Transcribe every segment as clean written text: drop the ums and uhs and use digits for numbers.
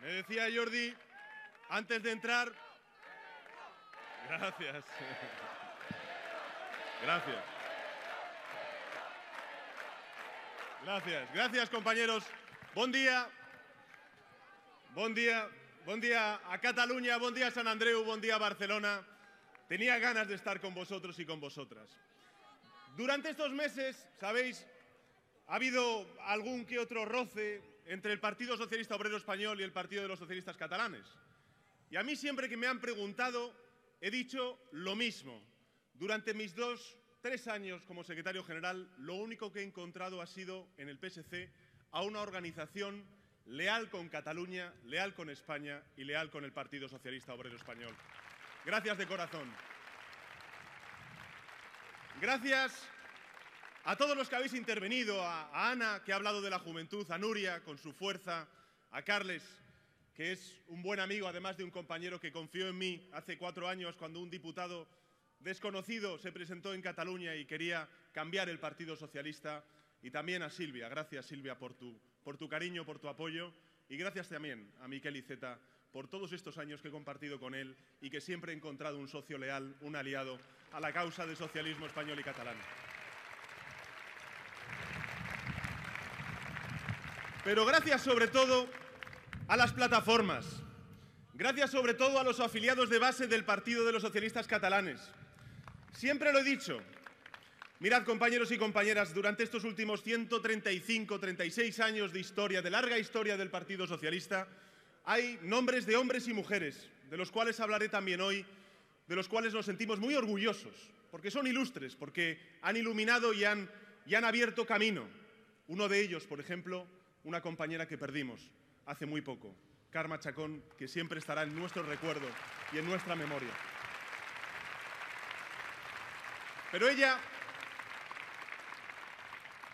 Me decía Jordi, antes de entrar... Gracias. Gracias. Gracias. Gracias, compañeros. Bon dia. Bon dia. Bon dia a Cataluña, bon dia a Sant Andreu, bon dia a Barcelona. Tenía ganas de estar con vosotros y con vosotras. Durante estos meses, sabéis, ha habido algún que otro roce entre el Partido Socialista Obrero Español y el Partido de los Socialistas Catalanes. Y a mí siempre que me han preguntado, he dicho lo mismo. Durante mis 3 años como secretario general, lo único que he encontrado ha sido en el PSC a una organización leal con Cataluña, leal con España y leal con el Partido Socialista Obrero Español. Gracias de corazón. Gracias a todos los que habéis intervenido, a Ana, que ha hablado de la juventud, a Nuria, con su fuerza, a Carles, que es un buen amigo, además de un compañero que confió en mí hace 4 años cuando un diputado desconocido se presentó en Cataluña y quería cambiar el Partido Socialista, y también a Silvia. Gracias, Silvia, por tu cariño, por tu apoyo, y gracias también a Miquel Iceta por todos estos años que he compartido con él y que siempre he encontrado un socio leal, un aliado a la causa del socialismo español y catalán. Pero gracias sobre todo a las plataformas, gracias sobre todo a los afiliados de base del Partido de los Socialistas Catalanes. Siempre lo he dicho. Mirad, compañeros y compañeras, durante estos últimos 135, 36 años de historia, de larga historia del Partido Socialista, hay nombres de hombres y mujeres, de los cuales hablaré también hoy, de los cuales nos sentimos muy orgullosos, porque son ilustres, porque han iluminado y han abierto camino. Uno de ellos, por ejemplo, una compañera que perdimos hace muy poco, Carme Chacón, que siempre estará en nuestro recuerdo y en nuestra memoria. Pero ella,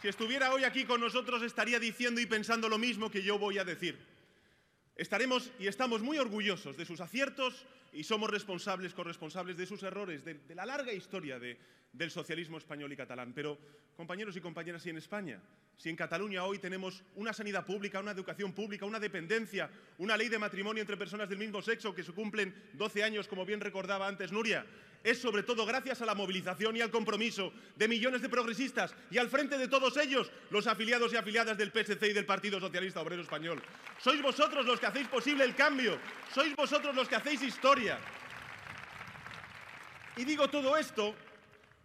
si estuviera hoy aquí con nosotros, estaría diciendo y pensando lo mismo que yo voy a decir. Estaremos y estamos muy orgullosos de sus aciertos y somos corresponsables de sus errores, de la larga historia del socialismo español y catalán. Pero, compañeros y compañeras, si en España, si en Cataluña hoy tenemos una sanidad pública, una educación pública, una dependencia, una ley de matrimonio entre personas del mismo sexo que se cumplen 12 años, como bien recordaba antes Nuria, es sobre todo gracias a la movilización y al compromiso de millones de progresistas y al frente de todos ellos, los afiliados y afiliadas del PSC y del Partido Socialista Obrero Español. Sois vosotros los que hacéis posible el cambio, sois vosotros los que hacéis historia. Y digo todo esto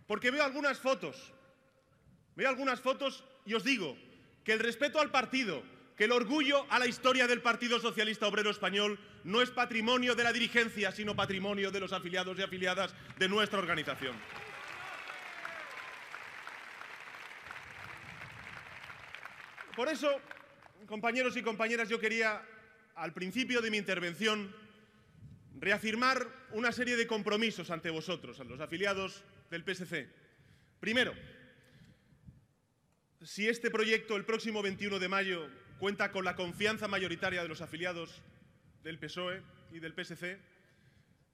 porque veo algunas fotos y os digo que el respeto al partido, que el orgullo a la historia del Partido Socialista Obrero Español no es patrimonio de la dirigencia, sino patrimonio de los afiliados y afiliadas de nuestra organización. Por eso, compañeros y compañeras, yo quería, al principio de mi intervención, reafirmar una serie de compromisos ante vosotros, a los afiliados del PSC. Primero, si este proyecto, el próximo 21 de mayo, cuenta con la confianza mayoritaria de los afiliados del PSOE y del PSC,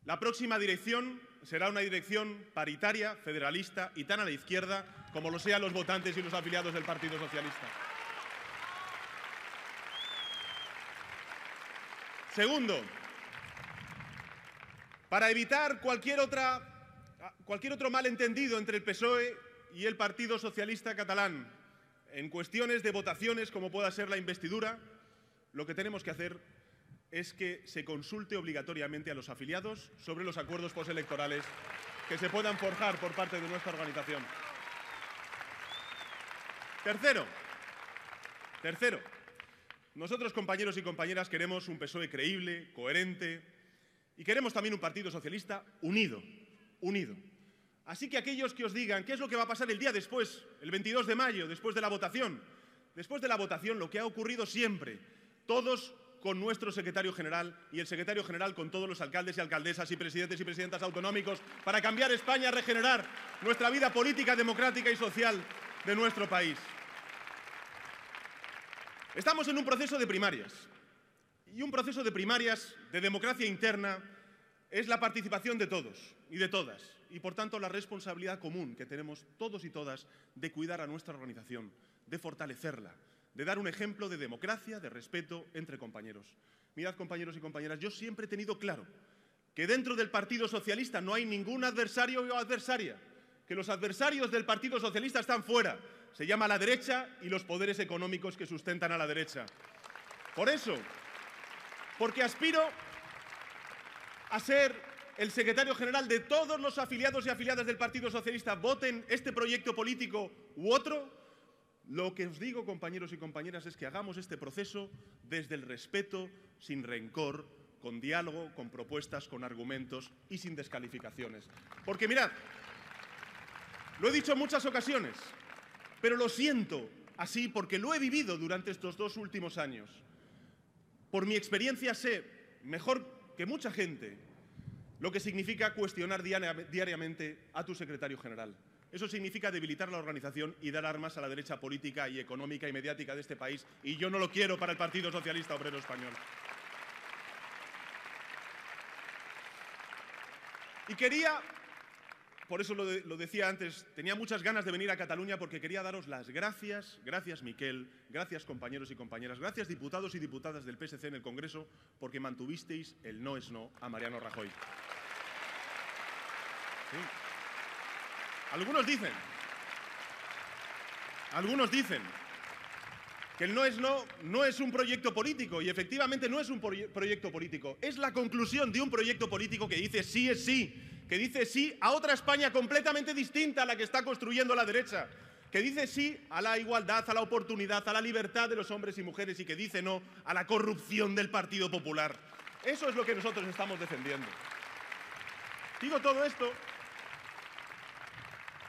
la próxima dirección será una dirección paritaria, federalista y tan a la izquierda como lo sean los votantes y los afiliados del Partido Socialista. Segundo, para evitar cualquier otro malentendido entre el PSOE y el Partido Socialista Catalán en cuestiones de votaciones como pueda ser la investidura, lo que tenemos que hacer es que se consulte obligatoriamente a los afiliados sobre los acuerdos postelectorales que se puedan forjar por parte de nuestra organización. Tercero, nosotros, compañeros y compañeras, queremos un PSOE creíble, coherente, y queremos también un Partido Socialista unido. Así que aquellos que os digan qué es lo que va a pasar el día después, el 22 de mayo, después de la votación, lo que ha ocurrido siempre, todos con nuestro secretario general y el secretario general con todos los alcaldes y alcaldesas y presidentes y presidentas autonómicos para cambiar España, regenerar nuestra vida política, democrática y social de nuestro país. Estamos en un proceso de primarias, y un proceso de primarias de democracia interna es la participación de todos y de todas, y por tanto la responsabilidad común que tenemos todos y todas de cuidar a nuestra organización, de fortalecerla, de dar un ejemplo de democracia, de respeto entre compañeros. Mirad, compañeros y compañeras, yo siempre he tenido claro que dentro del Partido Socialista no hay ningún adversario o adversaria, que los adversarios del Partido Socialista están fuera. Se llama la derecha y los poderes económicos que sustentan a la derecha. Por eso, porque aspiro a ser el secretario general de todos los afiliados y afiliadas del Partido Socialista, voten este proyecto político u otro, lo que os digo, compañeros y compañeras, es que hagamos este proceso desde el respeto, sin rencor, con diálogo, con propuestas, con argumentos y sin descalificaciones. Porque mirad, lo he dicho en muchas ocasiones, pero lo siento así porque lo he vivido durante estos 2 últimos años. Por mi experiencia sé, mejor que mucha gente, lo que significa cuestionar diariamente a tu secretario general. Eso significa debilitar la organización y dar armas a la derecha política y económica y mediática de este país, y yo no lo quiero para el Partido Socialista Obrero Español. Y quería, por eso lo decía antes, tenía muchas ganas de venir a Cataluña porque quería daros las gracias, gracias Miquel, gracias compañeros y compañeras, gracias diputados y diputadas del PSC en el Congreso, porque mantuvisteis el no es no a Mariano Rajoy. Sí. Algunos dicen que el no es no no es un proyecto político, y efectivamente no es un proyecto político, es la conclusión de un proyecto político que dice sí es sí, que dice sí a otra España completamente distinta a la que está construyendo la derecha, que dice sí a la igualdad, a la oportunidad, a la libertad de los hombres y mujeres, y que dice no a la corrupción del Partido Popular. Eso es lo que nosotros estamos defendiendo. Digo todo esto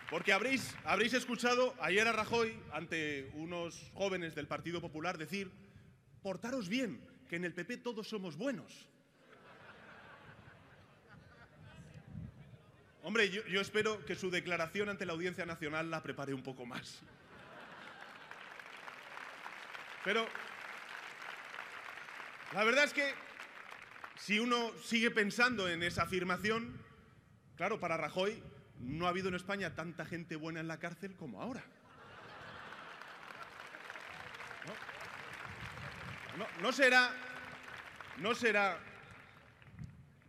porque habréis escuchado ayer a Rajoy, ante unos jóvenes del Partido Popular, decir: portaros bien, que en el PP todos somos buenos. Hombre, yo espero que su declaración ante la Audiencia Nacional la prepare un poco más. Pero la verdad es que si uno sigue pensando en esa afirmación, claro, para Rajoy no ha habido en España tanta gente buena en la cárcel como ahora. ¿No será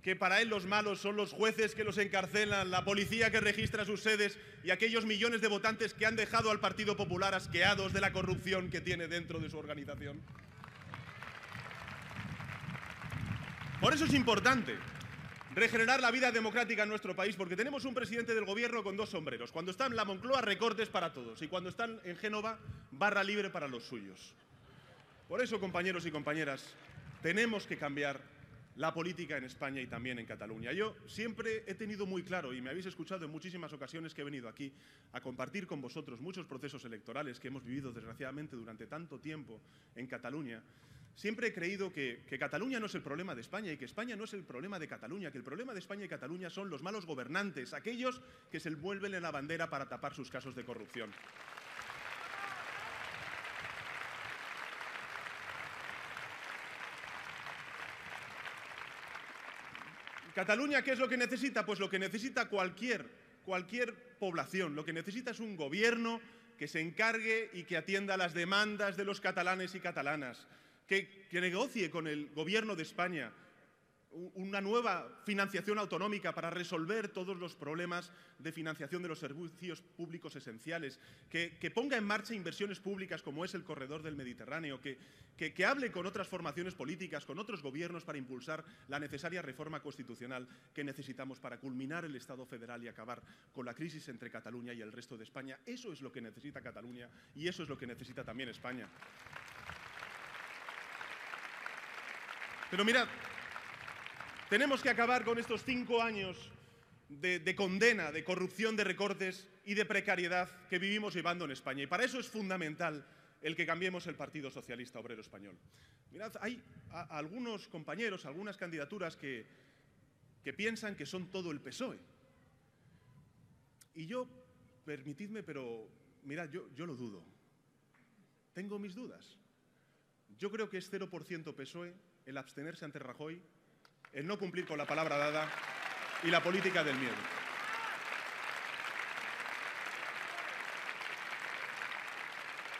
que para él los malos son los jueces que los encarcelan, la policía que registra sus sedes y aquellos millones de votantes que han dejado al Partido Popular asqueados de la corrupción que tiene dentro de su organización? Por eso es importante regenerar la vida democrática en nuestro país, porque tenemos un presidente del gobierno con 2 sombreros. Cuando está en la Moncloa, recortes para todos, y cuando están en Génova, barra libre para los suyos. Por eso, compañeros y compañeras, tenemos que cambiar la política en España y también en Cataluña. Yo siempre he tenido muy claro, y me habéis escuchado en muchísimas ocasiones que he venido aquí a compartir con vosotros muchos procesos electorales que hemos vivido desgraciadamente durante tanto tiempo en Cataluña. Siempre he creído que Cataluña no es el problema de España y que España no es el problema de Cataluña, que el problema de España y Cataluña son los malos gobernantes, aquellos que se envuelven en la bandera para tapar sus casos de corrupción. ¿Cataluña qué es lo que necesita? Pues lo que necesita cualquier población. Lo que necesita es un gobierno que se encargue y que atienda las demandas de los catalanes y catalanas, que negocie con el Gobierno de España una nueva financiación autonómica para resolver todos los problemas de financiación de los servicios públicos esenciales, que ponga en marcha inversiones públicas como es el Corredor del Mediterráneo, que hable con otras formaciones políticas, con otros gobiernos para impulsar la necesaria reforma constitucional que necesitamos para culminar el Estado federal y acabar con la crisis entre Cataluña y el resto de España. Eso es lo que necesita Cataluña y eso es lo que necesita también España. Pero mirad, tenemos que acabar con estos 5 años de condena, de corrupción, de recortes y de precariedad que vivimos llevando en España. Y para eso es fundamental el que cambiemos el Partido Socialista Obrero Español. Mirad, hay algunos compañeros, algunas candidaturas que piensan que son todo el PSOE. Y yo, permitidme, pero mirad, yo lo dudo. Tengo mis dudas. Yo creo que es 0% PSOE el abstenerse ante Rajoy, el no cumplir con la palabra dada y la política del miedo.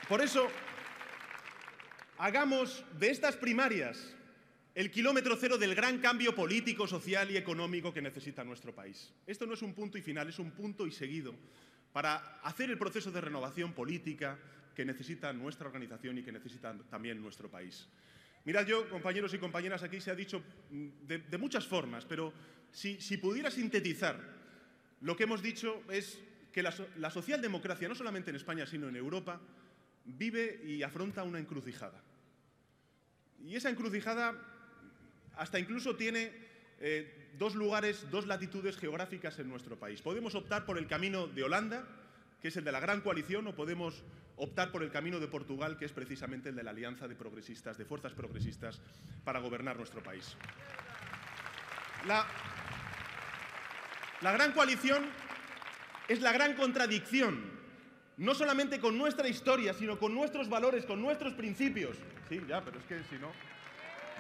Por eso hagamos de estas primarias el kilómetro cero del gran cambio político, social y económico que necesita nuestro país. Esto no es un punto y final, es un punto y seguido para hacer el proceso de renovación política que necesita nuestra organización y que necesita también nuestro país. Mirad, yo, compañeros y compañeras, aquí se ha dicho de muchas formas, pero si pudiera sintetizar lo que hemos dicho es que la socialdemocracia, no solamente en España, sino en Europa, vive y afronta una encrucijada. Y esa encrucijada hasta incluso tiene dos lugares, dos latitudes geográficas en nuestro país. Podemos optar por el camino de Holanda, que es el de la gran coalición, o podemos optar por el camino de Portugal, que es precisamente el de la alianza de progresistas, de fuerzas progresistas, para gobernar nuestro país. La gran coalición es la gran contradicción, no solamente con nuestra historia, sino con nuestros valores, con nuestros principios. Sí, ya, pero es que si no...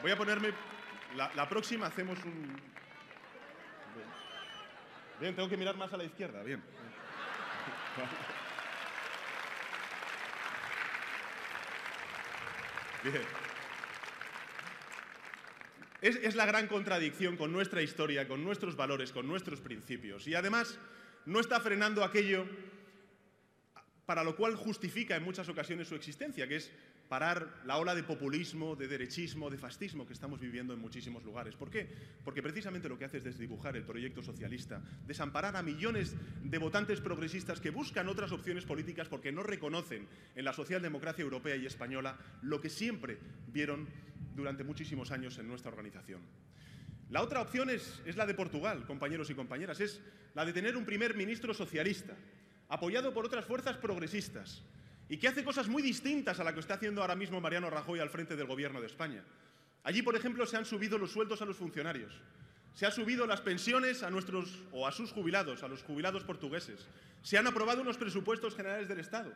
Voy a ponerme... La próxima hacemos un... Bien, tengo que mirar más a la izquierda, bien. Bien. Es la gran contradicción con nuestra historia, con nuestros valores, con nuestros principios. Y además no está frenando aquello para lo cual justifica en muchas ocasiones su existencia, que es parar la ola de populismo, de derechismo, de fascismo que estamos viviendo en muchísimos lugares. ¿Por qué? Porque precisamente lo que hace es desdibujar el proyecto socialista, desamparar a millones de votantes progresistas que buscan otras opciones políticas porque no reconocen en la socialdemocracia europea y española lo que siempre vieron durante muchísimos años en nuestra organización. La otra opción es la de Portugal, compañeros y compañeras, es la de tener un primer ministro socialista, apoyado por otras fuerzas progresistas, y que hace cosas muy distintas a la que está haciendo ahora mismo Mariano Rajoy al frente del Gobierno de España. Allí, por ejemplo, se han subido los sueldos a los funcionarios, se han subido las pensiones a sus jubilados, a los jubilados portugueses, se han aprobado unos presupuestos generales del Estado.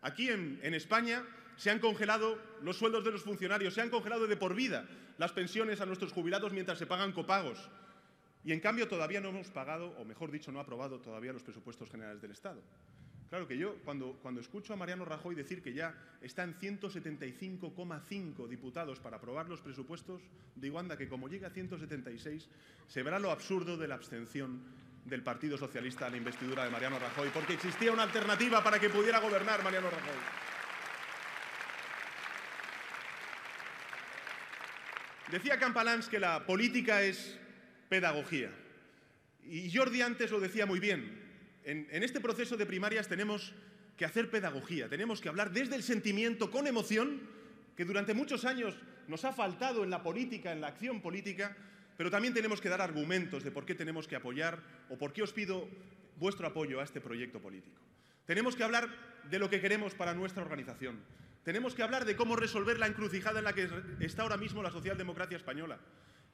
Aquí en España se han congelado los sueldos de los funcionarios, se han congelado de por vida las pensiones a nuestros jubilados mientras se pagan copagos. Y en cambio todavía no hemos pagado, o mejor dicho, no ha aprobado todavía los presupuestos generales del Estado. Claro que yo, cuando escucho a Mariano Rajoy decir que ya están 175,5 diputados para aprobar los presupuestos, digo, anda, que como llegue a 176, se verá lo absurdo de la abstención del Partido Socialista a la investidura de Mariano Rajoy, porque existía una alternativa para que pudiera gobernar Mariano Rajoy. Decía Campalans que la política es pedagogía. Y Jordi antes lo decía muy bien. En este proceso de primarias tenemos que hacer pedagogía, tenemos que hablar desde el sentimiento, con emoción, que durante muchos años nos ha faltado en la política, en la acción política, pero también tenemos que dar argumentos de por qué tenemos que apoyar o por qué os pido vuestro apoyo a este proyecto político. Tenemos que hablar de lo que queremos para nuestra organización. Tenemos que hablar de cómo resolver la encrucijada en la que está ahora mismo la socialdemocracia española.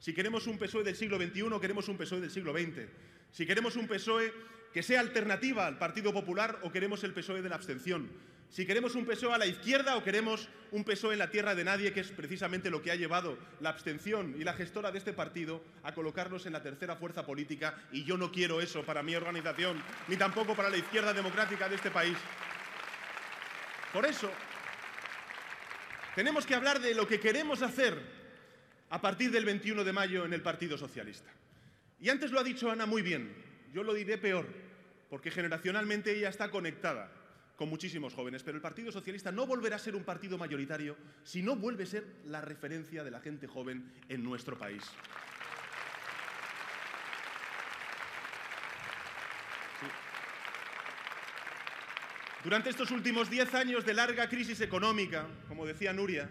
Si queremos un PSOE del siglo XXI o queremos un PSOE del siglo XX. Si queremos un PSOE que sea alternativa al Partido Popular o queremos el PSOE de la abstención. Si queremos un PSOE a la izquierda o queremos un PSOE en la tierra de nadie, que es precisamente lo que ha llevado la abstención y la gestora de este partido a colocarnos en la tercera fuerza política, y yo no quiero eso para mi organización, ni tampoco para la izquierda democrática de este país. Por eso, tenemos que hablar de lo que queremos hacer a partir del 21 de mayo en el Partido Socialista. Y antes lo ha dicho Ana muy bien, yo lo diré peor, porque generacionalmente ella está conectada con muchísimos jóvenes, pero el Partido Socialista no volverá a ser un partido mayoritario si no vuelve a ser la referencia de la gente joven en nuestro país. Sí. Durante estos últimos 10 años de larga crisis económica, como decía Nuria,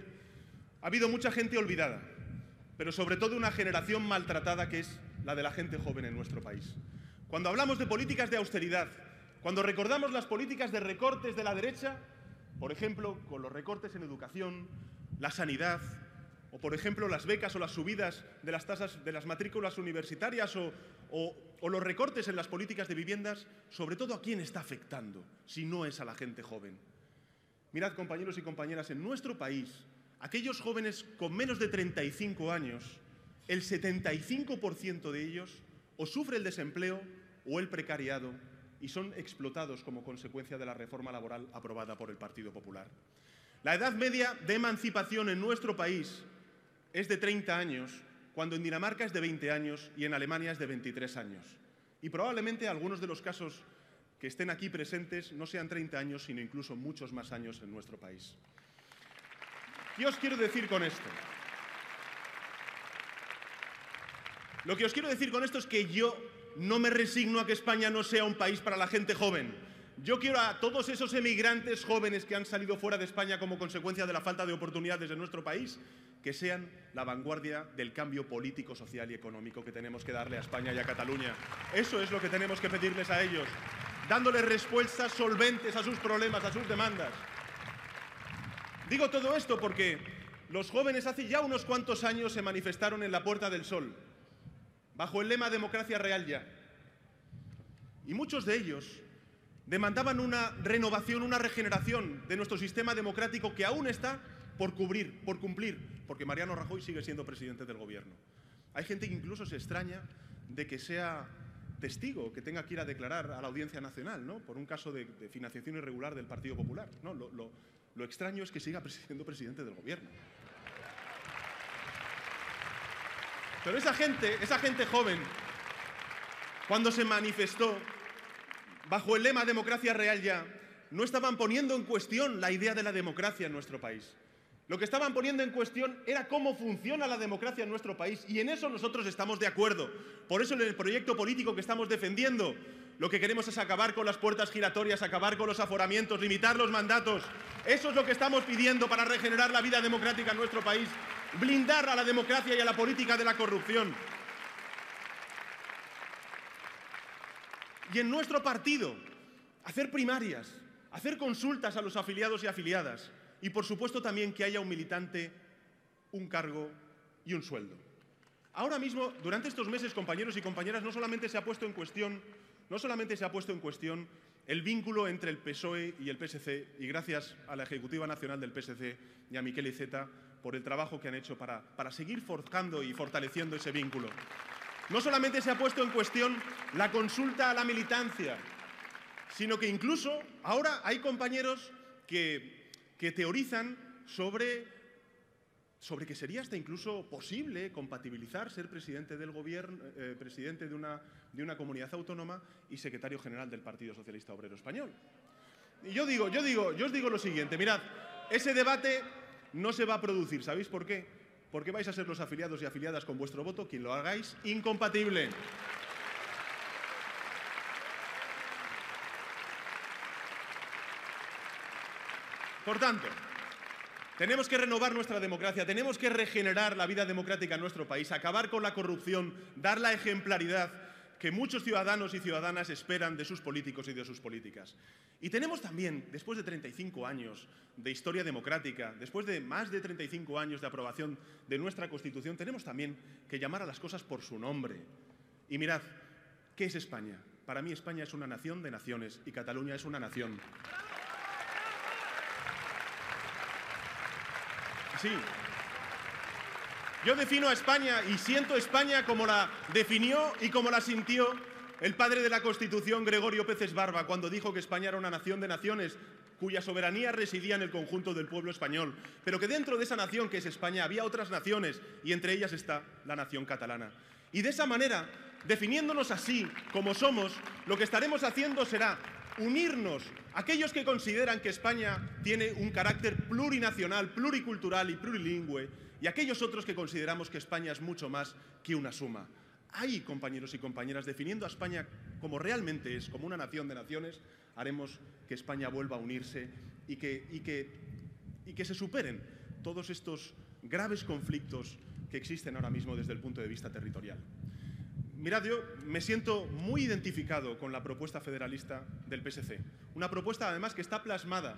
ha habido mucha gente olvidada, pero sobre todo una generación maltratada que es la de la gente joven en nuestro país. Cuando hablamos de políticas de austeridad, cuando recordamos las políticas de recortes de la derecha, por ejemplo, con los recortes en educación, la sanidad, o por ejemplo las becas o las subidas de las tasas de las matrículas universitarias o los recortes en las políticas de viviendas, sobre todo ¿a quién está afectando si no es a la gente joven? Mirad, compañeros y compañeras, en nuestro país, aquellos jóvenes con menos de 35 años, el 75% de ellos o sufre el desempleo o el precariado y son explotados como consecuencia de la reforma laboral aprobada por el Partido Popular. La edad media de emancipación en nuestro país es de 30 años, cuando en Dinamarca es de 20 años y en Alemania es de 23 años. Y probablemente algunos de los casos que estén aquí presentes no sean 30 años, sino incluso muchos más años en nuestro país. ¿Qué os quiero decir con esto? Lo que os quiero decir con esto es que yo no me resigno a que España no sea un país para la gente joven. Yo quiero a todos esos emigrantes jóvenes que han salido fuera de España como consecuencia de la falta de oportunidades en nuestro país, que sean la vanguardia del cambio político, social y económico que tenemos que darle a España y a Cataluña. Eso es lo que tenemos que pedirles a ellos, dándoles respuestas solventes a sus problemas, a sus demandas. Digo todo esto porque los jóvenes hace ya unos cuantos años se manifestaron en la Puerta del Sol, bajo el lema Democracia Real Ya. Y muchos de ellos demandaban una renovación, una regeneración de nuestro sistema democrático que aún está por cumplir, porque Mariano Rajoy sigue siendo presidente del Gobierno. Hay gente que incluso se extraña de que sea testigo, que tenga que ir a declarar a la Audiencia Nacional, ¿no?, por un caso de financiación irregular del Partido Popular. No, lo extraño es que siga siendo presidente del Gobierno. Pero esa gente joven, cuando se manifestó bajo el lema Democracia Real Ya, no estaban poniendo en cuestión la idea de la democracia en nuestro país. Lo que estaban poniendo en cuestión era cómo funciona la democracia en nuestro país, y en eso nosotros estamos de acuerdo. Por eso en el proyecto político que estamos defendiendo, lo que queremos es acabar con las puertas giratorias, acabar con los aforamientos, limitar los mandatos. Eso es lo que estamos pidiendo para regenerar la vida democrática en nuestro país, blindar a la democracia y a la política de la corrupción. Y en nuestro partido, hacer primarias, hacer consultas a los afiliados y afiliadas, y por supuesto también que haya un militante, un cargo y un sueldo. Ahora mismo, durante estos meses, compañeros y compañeras, no solamente se ha puesto en cuestión el vínculo entre el PSOE y el PSC, y gracias a la Ejecutiva Nacional del PSC y a Miquel Iceta por el trabajo que han hecho para seguir forjando y fortaleciendo ese vínculo. No solamente se ha puesto en cuestión la consulta a la militancia, sino que incluso ahora hay compañeros que teorizan sobre que sería hasta incluso posible compatibilizar ser presidente del gobierno, presidente de una comunidad autónoma y secretario general del Partido Socialista Obrero Español. Y yo os digo lo siguiente, mirad, ese debate no se va a producir, ¿sabéis por qué? Porque vais a ser los afiliados y afiliadas con vuestro voto quien lo hagáis incompatible. Por tanto, tenemos que renovar nuestra democracia, tenemos que regenerar la vida democrática en nuestro país, acabar con la corrupción, dar la ejemplaridad que muchos ciudadanos y ciudadanas esperan de sus políticos y de sus políticas. Y tenemos también, después de 35 años de historia democrática, después de más de 35 años de aprobación de nuestra Constitución, tenemos también que llamar a las cosas por su nombre. Y mirad, ¿qué es España? Para mí España es una nación de naciones y Cataluña es una nación. Sí. Yo defino a España y siento España como la definió y como la sintió el padre de la Constitución, Gregorio Peces Barba, cuando dijo que España era una nación de naciones cuya soberanía residía en el conjunto del pueblo español, pero que dentro de esa nación que es España había otras naciones y entre ellas está la nación catalana. Y de esa manera, definiéndonos así como somos, lo que estaremos haciendo será unirnos aquellos que consideran que España tiene un carácter plurinacional, pluricultural y plurilingüe, y aquellos otros que consideramos que España es mucho más que una suma. Ahí, compañeros y compañeras, definiendo a España como realmente es, como una nación de naciones, haremos que España vuelva a unirse y que se superen todos estos graves conflictos que existen ahora mismo desde el punto de vista territorial. Mirad, yo me siento muy identificado con la propuesta federalista del PSC, una propuesta además que está plasmada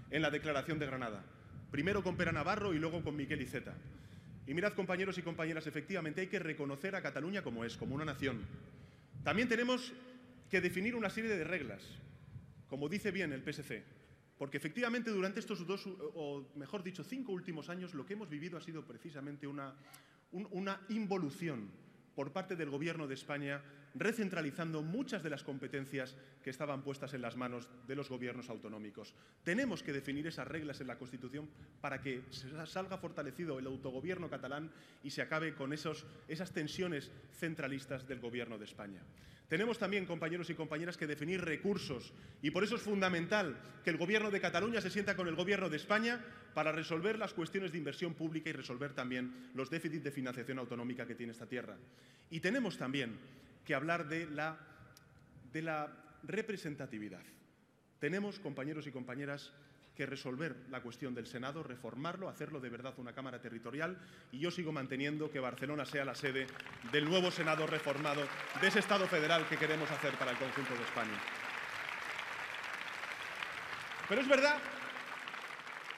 en la Declaración de Granada, primero con Pere Navarro y luego con Miquel Iceta. Y mirad, compañeros y compañeras, efectivamente hay que reconocer a Cataluña como es, como una nación. También tenemos que definir una serie de reglas, como dice bien el PSC, porque efectivamente durante estos 5 últimos años lo que hemos vivido ha sido precisamente una involución por parte del Gobierno de España recentralizando muchas de las competencias que estaban puestas en las manos de los gobiernos autonómicos. Tenemos que definir esas reglas en la Constitución para que salga fortalecido el autogobierno catalán y se acabe con esas tensiones centralistas del Gobierno de España. Tenemos también, compañeros y compañeras, que definir recursos y por eso es fundamental que el Gobierno de Cataluña se sienta con el Gobierno de España para resolver las cuestiones de inversión pública y resolver también los déficits de financiación autonómica que tiene esta tierra. Y tenemos también que hablar de la representatividad. Tenemos, compañeros y compañeras, que resolver la cuestión del Senado, reformarlo, hacerlo de verdad una Cámara territorial, y yo sigo manteniendo que Barcelona sea la sede del nuevo Senado reformado, de ese Estado federal que queremos hacer para el conjunto de España. Pero es verdad,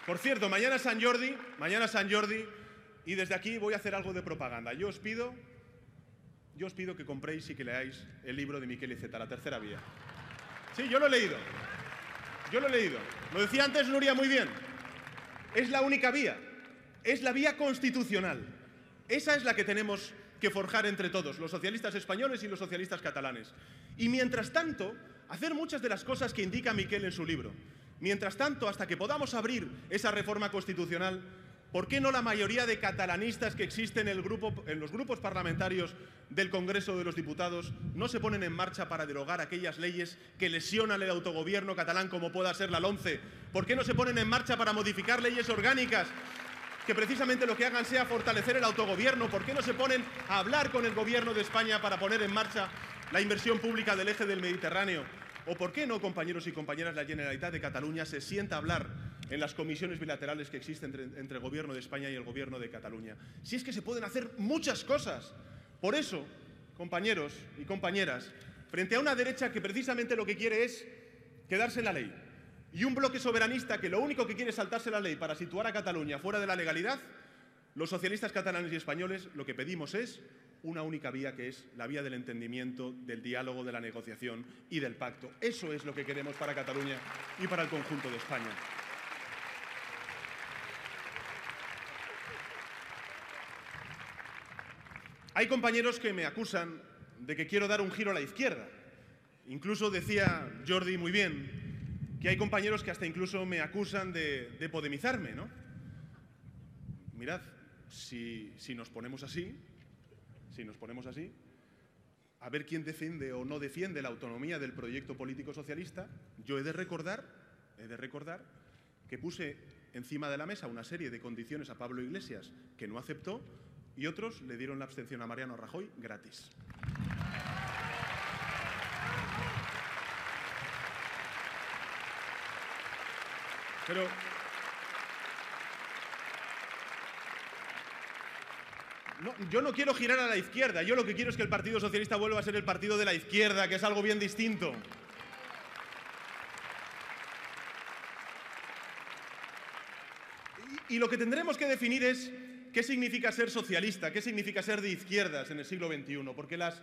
por cierto, mañana es San Jordi, y desde aquí voy a hacer algo de propaganda. Yo os pido que compréis y que leáis el libro de Miquel Iceta, La tercera vía. Sí, yo lo he leído. Lo decía antes Nuria muy bien. Es la única vía. Es la vía constitucional. Esa es la que tenemos que forjar entre todos, los socialistas españoles y los socialistas catalanes. Y mientras tanto, hacer muchas de las cosas que indica Miquel en su libro. Mientras tanto, hasta que podamos abrir esa reforma constitucional, ¿por qué no la mayoría de catalanistas que existen en los grupos parlamentarios del Congreso de los Diputados no se ponen en marcha para derogar aquellas leyes que lesionan el autogobierno catalán, como pueda ser la LOMCE? ¿Por qué no se ponen en marcha para modificar leyes orgánicas que precisamente lo que hagan sea fortalecer el autogobierno? ¿Por qué no se ponen a hablar con el Gobierno de España para poner en marcha la inversión pública del eje del Mediterráneo? ¿O por qué no, compañeros y compañeras, la Generalitat de Cataluña se sienta a hablar en las comisiones bilaterales que existen entre el Gobierno de España y el Gobierno de Cataluña? Si es que se pueden hacer muchas cosas. Por eso, compañeros y compañeras, frente a una derecha que precisamente lo que quiere es quedarse en la ley, y un bloque soberanista que lo único que quiere es saltarse la ley para situar a Cataluña fuera de la legalidad, los socialistas catalanes y españoles lo que pedimos es una única vía, que es la vía del entendimiento, del diálogo, de la negociación y del pacto. Eso es lo que queremos para Cataluña y para el conjunto de España. Hay compañeros que me acusan de que quiero dar un giro a la izquierda. Incluso decía Jordi muy bien que hay compañeros que hasta incluso me acusan de podemizarme, ¿no? Mirad, si nos ponemos así, a ver quién defiende o no defiende la autonomía del proyecto político socialista. Yo he de recordar que puse encima de la mesa una serie de condiciones a Pablo Iglesias que no aceptó, y otros le dieron la abstención a Mariano Rajoy gratis. Pero yo no quiero girar a la izquierda. Yo lo que quiero es que el Partido Socialista vuelva a ser el partido de la izquierda, que es algo bien distinto. Y lo que tendremos que definir es qué significa ser socialista, qué significa ser de izquierdas en el siglo XXI, porque las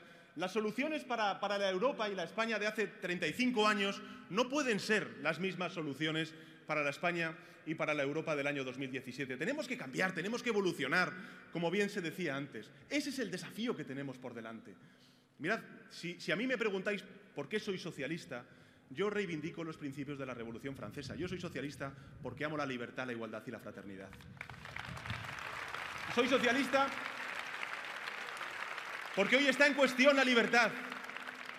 soluciones para la Europa y la España de hace 35 años no pueden ser las mismas soluciones para la España y para la Europa del año 2017. Tenemos que cambiar, tenemos que evolucionar, como bien se decía antes. Ese es el desafío que tenemos por delante. Mirad, si a mí me preguntáis por qué soy socialista, yo reivindico los principios de la Revolución Francesa. Yo soy socialista porque amo la libertad, la igualdad y la fraternidad. Soy socialista porque hoy está en cuestión la libertad,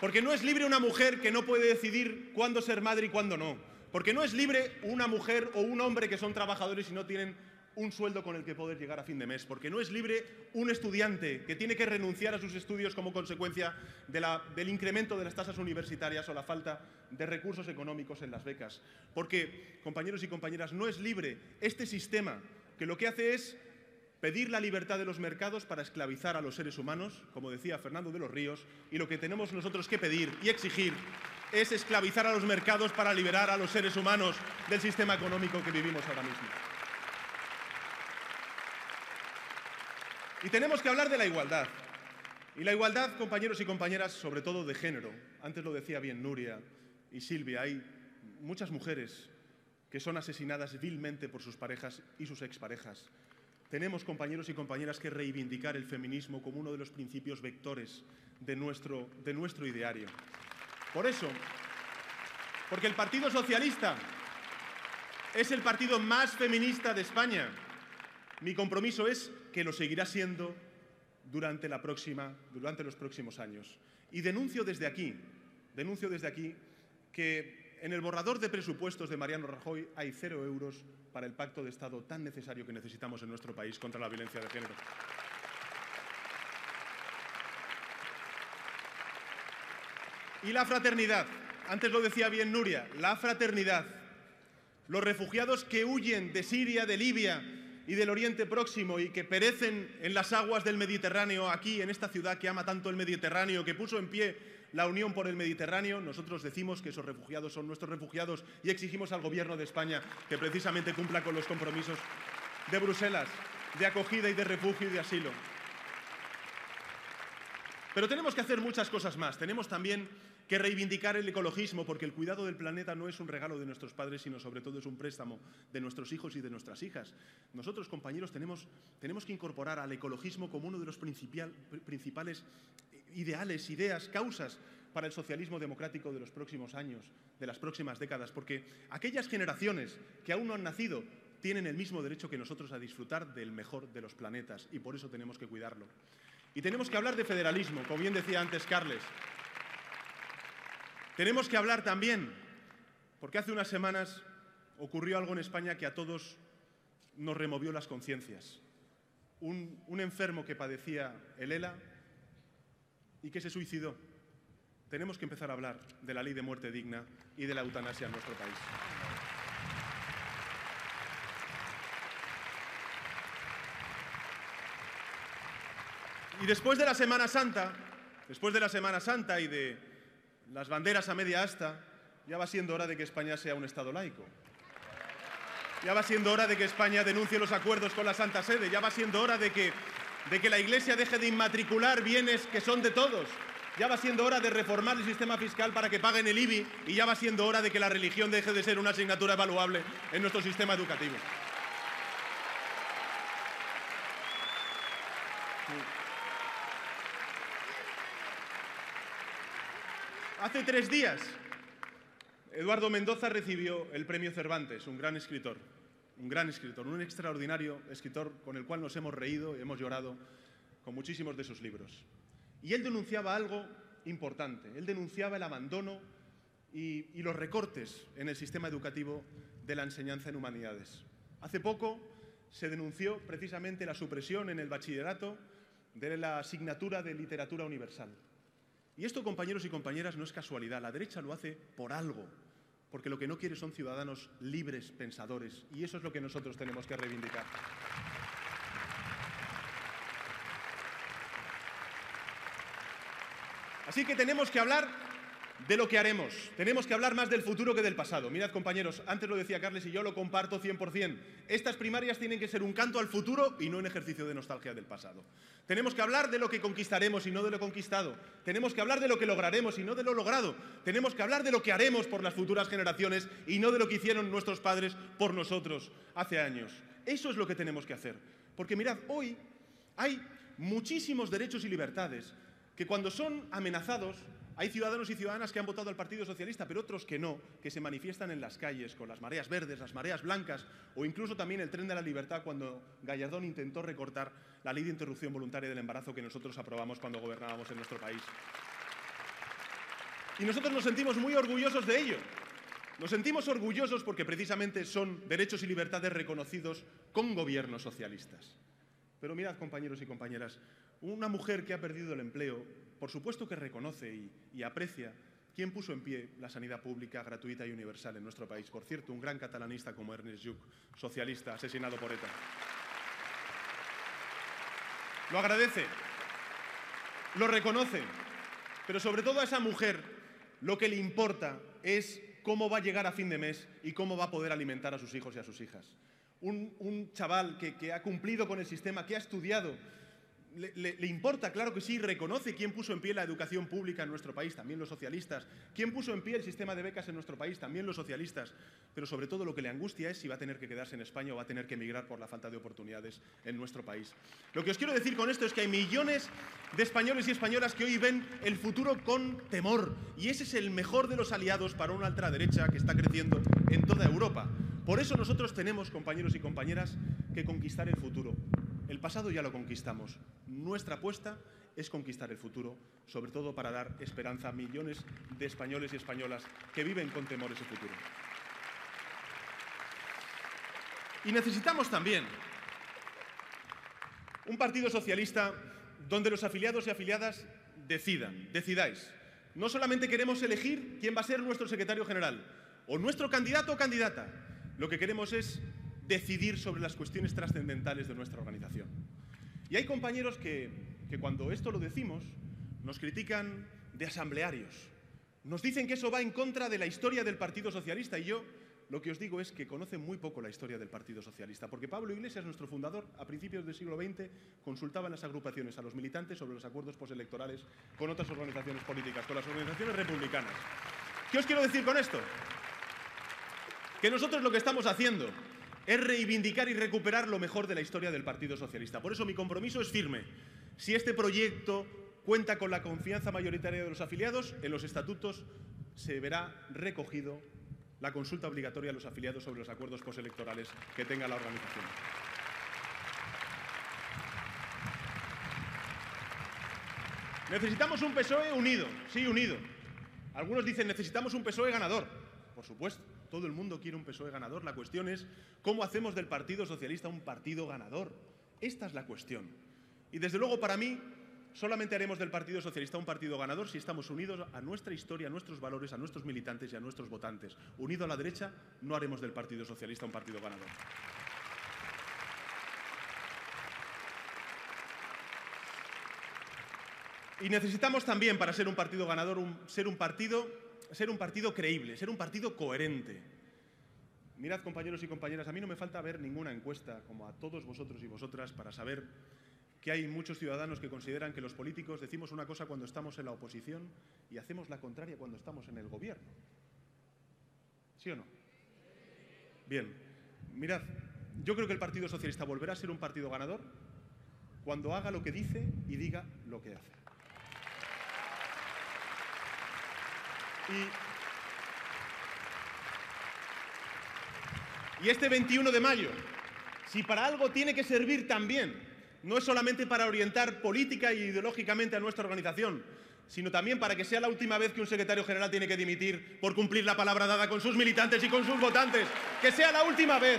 porque no es libre una mujer que no puede decidir cuándo ser madre y cuándo no, porque no es libre una mujer o un hombre que son trabajadores y no tienen un sueldo con el que poder llegar a fin de mes, porque no es libre un estudiante que tiene que renunciar a sus estudios como consecuencia del incremento de las tasas universitarias o la falta de recursos económicos en las becas, porque, compañeros y compañeras, no es libre este sistema que lo que hace es pedir la libertad de los mercados para esclavizar a los seres humanos, como decía Fernando de los Ríos, y lo que tenemos nosotros que pedir y exigir es esclavizar a los mercados para liberar a los seres humanos del sistema económico que vivimos ahora mismo. Y tenemos que hablar de la igualdad. Y la igualdad, compañeros y compañeras, sobre todo de género. Antes lo decía bien Nuria y Silvia, hay muchas mujeres que son asesinadas vilmente por sus parejas y sus exparejas. tenemos, compañeros y compañeras, que reivindicar el feminismo como uno de los principios vectores de nuestro ideario. Por eso, porque el Partido Socialista es el partido más feminista de España, mi compromiso es que lo seguirá siendo durante los próximos años. Y denuncio desde aquí que en el borrador de presupuestos de Mariano Rajoy hay 0 euros para el pacto de Estado tan necesario que necesitamos en nuestro país contra la violencia de género. Y la fraternidad, antes lo decía bien Nuria, la fraternidad. Los refugiados que huyen de Siria, de Libia y del Oriente Próximo y que perecen en las aguas del Mediterráneo, aquí en esta ciudad que ama tanto el Mediterráneo, que puso en pie la Unión por el Mediterráneo, nosotros decimos que esos refugiados son nuestros refugiados y exigimos al Gobierno de España que precisamente cumpla con los compromisos de Bruselas, de acogida y de refugio y de asilo. Pero tenemos que hacer muchas cosas más. Tenemos también que reivindicar el ecologismo, porque el cuidado del planeta no es un regalo de nuestros padres, sino sobre todo es un préstamo de nuestros hijos y de nuestras hijas. Nosotros, compañeros, tenemos que incorporar al ecologismo como uno de los principales ideales, ideas, causas para el socialismo democrático de los próximos años, de las próximas décadas, porque aquellas generaciones que aún no han nacido tienen el mismo derecho que nosotros a disfrutar del mejor de los planetas y por eso tenemos que cuidarlo. Y tenemos que hablar de federalismo, como bien decía antes Carles. Tenemos que hablar también, porque hace unas semanas ocurrió algo en España que a todos nos removió las conciencias. Un enfermo que padecía el ELA y que se suicidó. Tenemos que empezar a hablar de la ley de muerte digna y de la eutanasia en nuestro país. Y después de la Semana Santa y de las banderas a media asta, ya va siendo hora de que España sea un Estado laico. Ya va siendo hora de que España denuncie los acuerdos con la Santa Sede. Ya va siendo hora de que la Iglesia deje de inmatricular bienes que son de todos. Ya va siendo hora de reformar el sistema fiscal para que paguen el IBI y ya va siendo hora de que la religión deje de ser una asignatura evaluable en nuestro sistema educativo. Hace 3 días, Eduardo Mendoza recibió el Premio Cervantes, un gran escritor, un extraordinario escritor con el cual nos hemos reído y hemos llorado con muchísimos de sus libros. Y él denunciaba algo importante, él denunciaba el abandono y los recortes en el sistema educativo de la enseñanza en humanidades. Hace poco se denunció precisamente la supresión en el bachillerato de la asignatura de literatura universal. Y esto, compañeros y compañeras, no es casualidad. La derecha lo hace por algo, porque lo que no quiere son ciudadanos libres, pensadores, y eso es lo que nosotros tenemos que reivindicar. Así que tenemos que hablar de lo que haremos. Tenemos que hablar más del futuro que del pasado. Mirad, compañeros, antes lo decía Carles y yo lo comparto 100%. Estas primarias tienen que ser un canto al futuro y no un ejercicio de nostalgia del pasado. Tenemos que hablar de lo que conquistaremos y no de lo conquistado. Tenemos que hablar de lo que lograremos y no de lo logrado. Tenemos que hablar de lo que haremos por las futuras generaciones y no de lo que hicieron nuestros padres por nosotros hace años. Eso es lo que tenemos que hacer. Porque mirad, hoy hay muchísimos derechos y libertades que cuando son amenazados, hay ciudadanos y ciudadanas que han votado al Partido Socialista, pero otros que no, que se manifiestan en las calles con las mareas verdes, las mareas blancas o incluso también el tren de la libertad cuando Gallardón intentó recortar la ley de interrupción voluntaria del embarazo que nosotros aprobamos cuando gobernábamos en nuestro país. Y nosotros nos sentimos muy orgullosos de ello. Nos sentimos orgullosos porque precisamente son derechos y libertades reconocidos con gobiernos socialistas. Pero mirad, compañeros y compañeras, una mujer que ha perdido el empleo, por supuesto que reconoce y aprecia quién puso en pie la sanidad pública, gratuita y universal en nuestro país. Por cierto, un gran catalanista como Ernest Lluch, socialista, asesinado por ETA. Lo agradece, lo reconoce, pero sobre todo a esa mujer lo que le importa es cómo va a llegar a fin de mes y cómo va a poder alimentar a sus hijos y a sus hijas. Un chaval que ha cumplido con el sistema, que ha estudiado le importa, claro que sí, reconoce quién puso en pie la educación pública en nuestro país, también los socialistas, quién puso en pie el sistema de becas en nuestro país, también los socialistas, pero sobre todo lo que le angustia es si va a tener que quedarse en España o va a tener que emigrar por la falta de oportunidades en nuestro país. Lo que os quiero decir con esto es que hay millones de españoles y españolas que hoy ven el futuro con temor, y ese es el mejor de los aliados para una ultraderecha que está creciendo en toda Europa. Por eso nosotros tenemos, compañeros y compañeras, que conquistar el futuro. El pasado ya lo conquistamos. Nuestra apuesta es conquistar el futuro, sobre todo para dar esperanza a millones de españoles y españolas que viven con temor ese futuro. Y necesitamos también un partido socialista donde los afiliados y afiliadas decidáis. No solamente queremos elegir quién va a ser nuestro secretario general o nuestro candidato o candidata, lo que queremos es decidir sobre las cuestiones trascendentales de nuestra organización. Y hay compañeros que cuando esto lo decimos nos critican de asamblearios. Nos dicen que eso va en contra de la historia del Partido Socialista y yo lo que os digo es que conocen muy poco la historia del Partido Socialista, porque Pablo Iglesias, nuestro fundador, a principios del siglo XX, consultaba en las agrupaciones a los militantes sobre los acuerdos postelectorales con otras organizaciones políticas, con las organizaciones republicanas. ¿Qué os quiero decir con esto? Que nosotros lo que estamos haciendo es reivindicar y recuperar lo mejor de la historia del Partido Socialista. Por eso mi compromiso es firme. Si este proyecto cuenta con la confianza mayoritaria de los afiliados, en los estatutos se verá recogido la consulta obligatoria a los afiliados sobre los acuerdos postelectorales que tenga la organización. Necesitamos un PSOE unido, sí, unido. Algunos dicen necesitamos un PSOE ganador. Por supuesto, todo el mundo quiere un PSOE ganador. La cuestión es cómo hacemos del Partido Socialista un partido ganador. Esta es la cuestión. Y desde luego para mí solamente haremos del Partido Socialista un partido ganador si estamos unidos a nuestra historia, a nuestros valores, a nuestros militantes y a nuestros votantes. Unido a la derecha, no haremos del Partido Socialista un partido ganador. Y necesitamos también, para ser un partido ganador, ser un partido creíble, ser un partido coherente. Mirad, compañeros y compañeras, a mí no me falta ver ninguna encuesta, como a todos vosotros y vosotras, para saber que hay muchos ciudadanos que consideran que los políticos decimos una cosa cuando estamos en la oposición y hacemos la contraria cuando estamos en el gobierno. ¿Sí o no? Bien, mirad, yo creo que el Partido Socialista volverá a ser un partido ganador cuando haga lo que dice y diga lo que hace. Y este 21 de mayo, si para algo tiene que servir también, no es solamente para orientar política e ideológicamente a nuestra organización, sino también para que sea la última vez que un secretario general tiene que dimitir por cumplir la palabra dada con sus militantes y con sus votantes. ¡Que sea la última vez!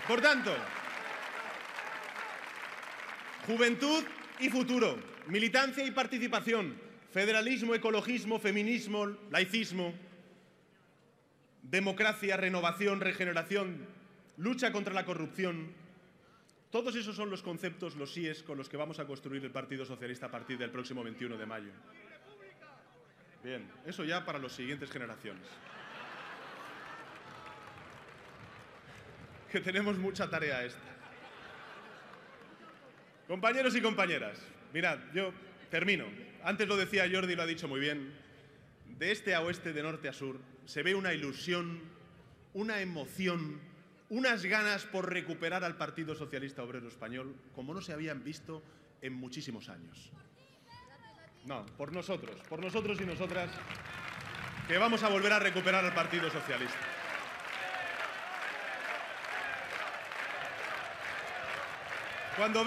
Por tanto, juventud y futuro, militancia y participación, federalismo, ecologismo, feminismo, laicismo, democracia, renovación, regeneración, lucha contra la corrupción. Todos esos son los conceptos, los síes con los que vamos a construir el Partido Socialista a partir del próximo 21 de mayo. Bien, eso ya para las siguientes generaciones. Que tenemos mucha tarea esta. Compañeros y compañeras, mirad, yo termino. Antes lo decía Jordi, lo ha dicho muy bien. De este a oeste, de norte a sur, se ve una ilusión, una emoción, unas ganas por recuperar al Partido Socialista Obrero Español como no se habían visto en muchísimos años. No, por nosotros y nosotras, que vamos a volver a recuperar al Partido Socialista. Cuando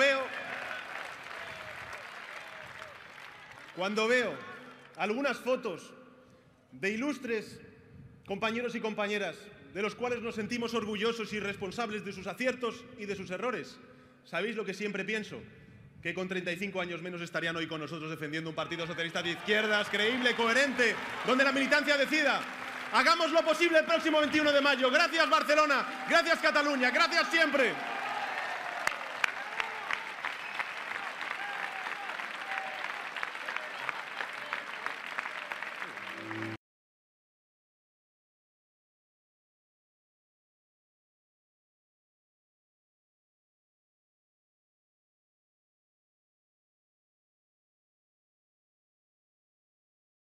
veo algunas fotos de ilustres compañeros y compañeras de los cuales nos sentimos orgullosos y responsables de sus aciertos y de sus errores, ¿sabéis lo que siempre pienso? Que con 35 años menos estarían hoy con nosotros defendiendo un Partido Socialista de izquierdas, creíble, coherente, donde la militancia decida. Hagamos lo posible el próximo 21 de mayo. Gracias, Barcelona. Gracias, Cataluña. Gracias siempre.